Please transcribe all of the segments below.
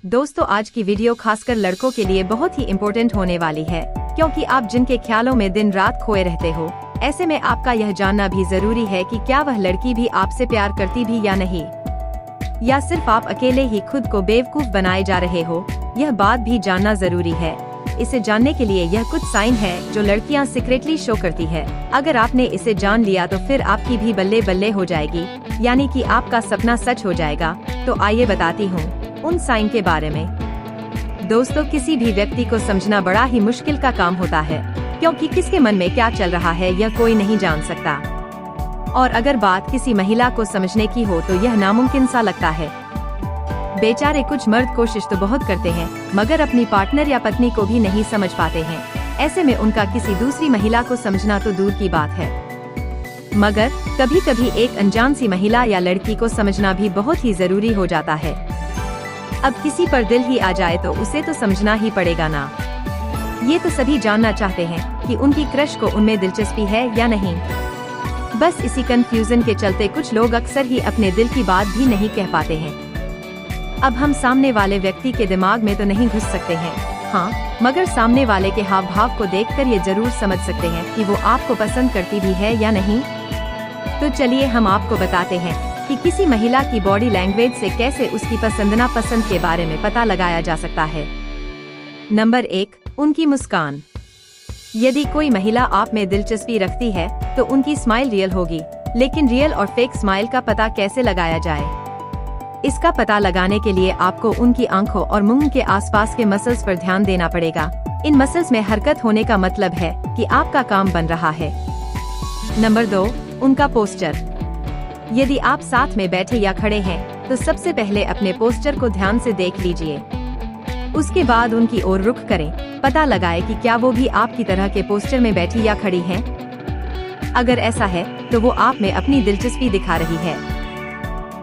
दोस्तों, आज की वीडियो खासकर लड़कों के लिए बहुत ही इम्पोर्टेंट होने वाली है, क्योंकि आप जिनके ख्यालों में दिन रात खोए रहते हो, ऐसे में आपका यह जानना भी जरूरी है कि क्या वह लड़की भी आपसे प्यार करती भी या नहीं, या सिर्फ आप अकेले ही खुद को बेवकूफ बनाए जा रहे हो। यह बात भी जानना जरूरी है। इसे जानने के लिए यह कुछ साइन है जो लड़कियां सीक्रेटली शो करती है। अगर आपने इसे जान लिया तो फिर आपकी भी बल्ले बल्ले हो जाएगी, यानी कि आपका सपना सच हो जाएगा। तो आइए बताती हूँ उन साइन के बारे में। दोस्तों, किसी भी व्यक्ति को समझना बड़ा ही मुश्किल का काम होता है, क्योंकि किसके मन में क्या चल रहा है यह कोई नहीं जान सकता। और अगर बात किसी महिला को समझने की हो तो यह नामुमकिन सा लगता है। बेचारे कुछ मर्द कोशिश तो बहुत करते हैं, मगर अपनी पार्टनर या पत्नी को भी नहीं समझ पाते हैं। ऐसे में उनका किसी दूसरी महिला को समझना तो दूर की बात है, मगर कभी कभी एक अनजान सी महिला या लड़की को समझना भी बहुत ही जरूरी हो जाता है। अब किसी पर दिल ही आ जाए तो उसे तो समझना ही पड़ेगा ना। ये तो सभी जानना चाहते हैं कि उनकी क्रश को उनमें दिलचस्पी है या नहीं। बस इसी कंफ्यूजन के चलते कुछ लोग अक्सर ही अपने दिल की बात भी नहीं कह पाते हैं। अब हम सामने वाले व्यक्ति के दिमाग में तो नहीं घुस सकते हैं, हाँ, मगर सामने वाले के हाव भाव को देखकर ये जरूर समझ सकते हैं कि वो आपको पसंद करती भी है या नहीं। तो चलिए हम आपको बताते हैं कि किसी महिला की बॉडी लैंग्वेज से कैसे उसकी पसंद नापसंद के बारे में पता लगाया जा सकता है। नंबर 1, उनकी मुस्कान। यदि कोई महिला आप में दिलचस्पी रखती है तो उनकी स्माइल रियल होगी, लेकिन रियल और फेक स्माइल का पता कैसे लगाया जाए? इसका पता लगाने के लिए आपको उनकी आंखों और मुंह के आसपास के मसल्स पर ध्यान देना पड़ेगा। इन मसल्स में हरकत होने का मतलब है कि आपका काम बन रहा है। नंबर 2, उनका पोस्चर। यदि आप साथ में बैठे या खड़े हैं तो सबसे पहले अपने पोस्चर को ध्यान से देख लीजिए। उसके बाद उनकी ओर रुख करें, पता लगाएं कि क्या वो भी आपकी तरह के पोस्चर में बैठी या खड़ी हैं। अगर ऐसा है तो वो आप में अपनी दिलचस्पी दिखा रही है।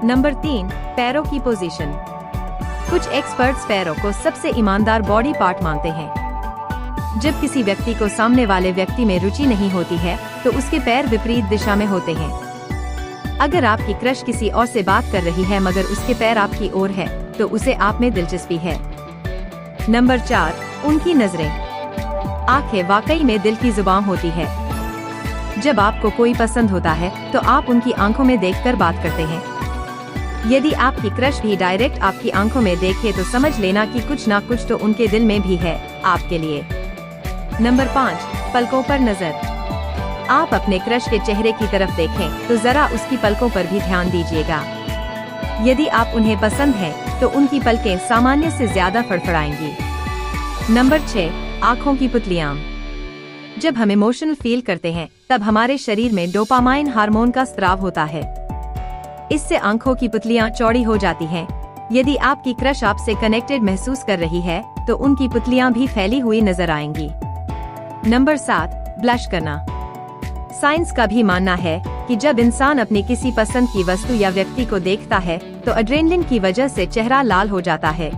नंबर 3, पैरों की पोजीशन। कुछ एक्सपर्ट्स पैरों को सबसे ईमानदार बॉडी पार्ट मानते हैं। जब किसी व्यक्ति को सामने वाले व्यक्ति में रुचि नहीं होती है तो उसके पैर विपरीत दिशा में होते हैं। अगर आपकी क्रश किसी और से बात कर रही है मगर उसके पैर आपकी ओर है तो उसे आप में दिलचस्पी है। नंबर 4, उनकी नजरें। आंखें वाकई में दिल की जुबान होती है। जब आपको कोई पसंद होता है तो आप उनकी आंखों में देखकर बात करते हैं। यदि आपकी क्रश भी डायरेक्ट आपकी आंखों में देखे तो समझ लेना कि कुछ ना कुछ तो उनके दिल में भी है आपके लिए। नंबर 5, पलकों पर नजर। आप अपने क्रश के चेहरे की तरफ देखें तो जरा उसकी पलकों पर भी ध्यान दीजिएगा। यदि आप उन्हें पसंद हैं तो उनकी पलकें सामान्य से ज्यादा फड़फड़ाएंगी। नंबर 6, आँखों की पुतलियां। जब हम इमोशनल फील करते हैं तब हमारे शरीर में डोपामाइन हार्मोन का स्राव होता है। इससे आंखों की पुतलियां चौड़ी हो जाती हैं। यदि आपकी क्रश आपसे कनेक्टेड महसूस कर रही है तो उनकी पुतलियां भी फैली हुई नजर आएंगी। नंबर 7, ब्लश करना। साइंस का भी मानना है कि जब इंसान अपनी किसी पसंद की वस्तु या व्यक्ति को देखता है तो एड्रेनलिन की वजह से चेहरा लाल हो जाता है।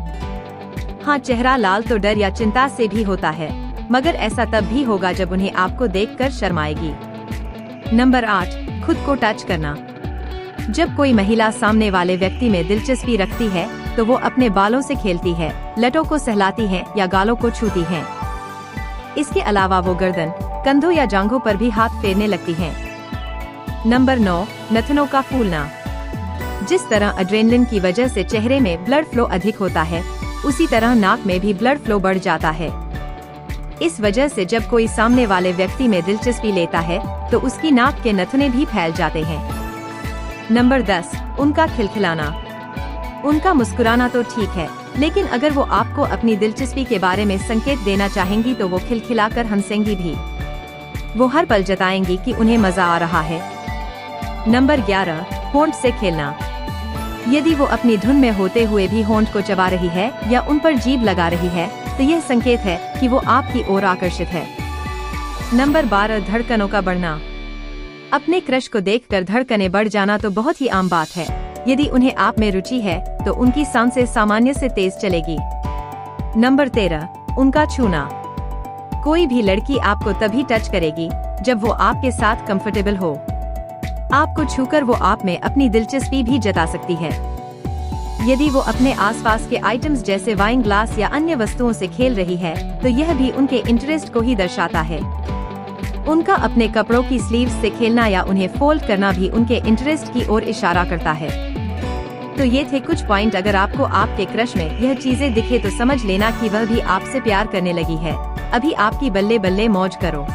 हाँ, चेहरा लाल तो डर या चिंता से भी होता है, मगर ऐसा तब भी होगा जब उन्हें आपको देखकर शर्माएगी। नंबर 8, खुद को टच करना। जब कोई महिला सामने वाले व्यक्ति में दिलचस्पी रखती है तो वो अपने बालों से खेलती है, लटों को सहलाती है या गालों को छूती है। इसके अलावा वो गर्दन, कंधों या जांघों पर भी हाथ फेरने लगती हैं। नंबर 9, नथनों का फूलना। जिस तरह एड्रेनलिन की वजह से चेहरे में ब्लड फ्लो अधिक होता है, उसी तरह नाक में भी ब्लड फ्लो बढ़ जाता है। इस वजह से जब कोई सामने वाले व्यक्ति में दिलचस्पी लेता है तो उसकी नाक के नथुने भी फैल जाते हैं। नंबर 10, उनका खिलखिलाना। उनका मुस्कुराना तो ठीक है, लेकिन अगर वो आपको अपनी दिलचस्पी के बारे में संकेत देना चाहेंगी तो वो खिलखिलाकर हंसेंगी भी। वो हर पल जताएंगी कि उन्हें मजा आ रहा है। नंबर 11, होंठ से खेलना। यदि वो अपनी धुन में होते हुए भी होंठ को चबा रही है या उन पर जीभ लगा रही है तो यह संकेत है कि वो आपकी ओर आकर्षित है। नंबर 12, धड़कनों का बढ़ना। अपने क्रश को देखकर धड़कनें बढ़ जाना तो बहुत ही आम बात है। यदि उन्हें आप में रुचि है तो उनकी सांसें सामान्य से तेज चलेगी। नंबर 13, उनका छूना। कोई भी लड़की आपको तभी टच करेगी जब वो आपके साथ कंफर्टेबल हो। आपको छूकर वो आप में अपनी दिलचस्पी भी जता सकती है। यदि वो अपने आसपास के आइटम्स जैसे वाइन ग्लास या अन्य वस्तुओं से खेल रही है, तो यह भी उनके इंटरेस्ट को ही दर्शाता है। उनका अपने कपड़ों की स्लीव्स से खेलना या उन्हें फोल्ड करना भी उनके इंटरेस्ट की ओर इशारा करता है। तो ये थे कुछ पॉइंट। अगर आपको आपके क्रश में यह चीजें दिखे तो समझ लेना कि वह भी आपसे प्यार करने लगी है। अभी आपकी बल्ले बल्ले मौज करो।